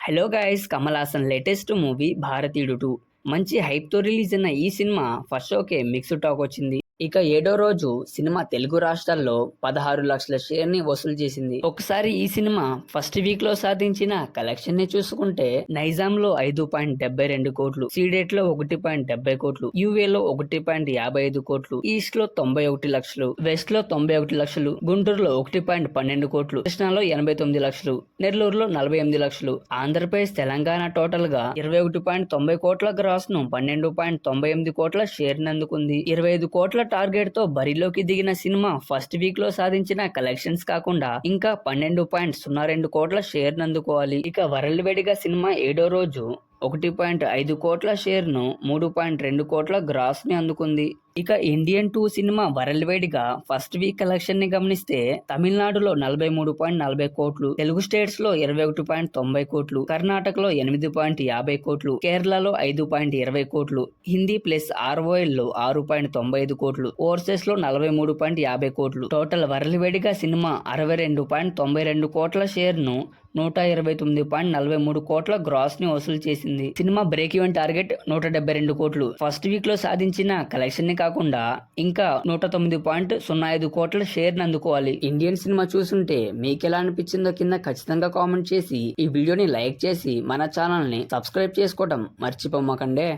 Hello guys, Kamal Haasan latest movie భారతీయుడు 2 మంచి hype తో రిలీజ్ అయిన ఈ సినిమా ఫస్ట్ షోకే మిక్స్డ్ టాక్ వచ్చింది. ఇక ఏడో రోజు సినిమా తెలుగు రాష్ట్రాల్లో 16 లక్షల షేర్ ని వసూలు చేసింది. ఒకసారి ఈ సినిమా ఫస్ట్ వీక్ లో సాధించిన కలెక్షన్ ని చూసుకుంటే నైజాం లో 5.72 కోట్లు, సీడెట్ లో 1.70 కోట్లు, యుఏ లో 1.55 కోట్లు, ఈస్ట్ లో 91 లక్షలు, వెస్ట్ లో 91 లక్షలు, గుంటూరులో 1.12 కోట్లు, కృష్ణాలో 89 లక్షలు, నెల్లూరులో 48 లక్షలు, ఆంధ్రప్రదేశ్ తెలంగాణ టోటల్ గా 21.90 కోట్ల గ్రాస్ ను 12.98 కోట్ల షేర్ ని అందుకుంది. 25 కోట్ల టార్గెట్ తో బరిలోకి దిగిన సినిమా ఫస్ట్ వీక్ లో సాధించిన కలెక్షన్స్ కాకుండా ఇంకా 12.02 కోట్ల షేర్ ని అందుకోవాలి. ఇక వరల్డ్ వైడ్ గా సినిమా ఏడో రోజు 1.5 కోట్ల షేర్ ను 3.2 కోట్ల గ్రాస్ ని అందుకుంది. ఇక ఇండియన్ 2 సినిమా వరల్డ్ వైడ్ గా ఫస్ట్ వీక్ కలెక్షన్ ని గమనిస్తే తమిళనాడులో 43.40 కోట్లు, తెలుగు స్టేట్స్ లో 21.90 కోట్లు, కర్ణాటకలో 8.50 కోట్లు, కేరళలో 5.20 కోట్లు, హిందీ ప్లస్ ROL లో 6.95 కోట్లు, ఓవర్సీస్ లో 43.50 కోట్లు. టోటల్ వరల్డ్ వైడ్ గా సినిమా 62.92 కోట్ల షేర్ ను 129.43 కోట్ల గ్రాస్ ని వసూలు చేసింది. సినిమా బ్రేక్ ఈవెన్ టార్గెట్ 172 కోట్లు. ఫస్ట్ వీక్ లో సాధించిన కలెక్షన్ ని కాకుండా ఇంకా 109.05 కోట్ల షేర్ ని అందుకోవాలి. ఇండియన్ సినిమా చూసుంటే మీకు ఎలా అనిపించిందో కింద ఖచ్చితంగా కామెంట్ చేసి ఈ వీడియోని లైక్ చేసి మన ఛానల్ ని సబ్స్క్రైబ్ చేసుకోవడం మర్చిపోమాకండే.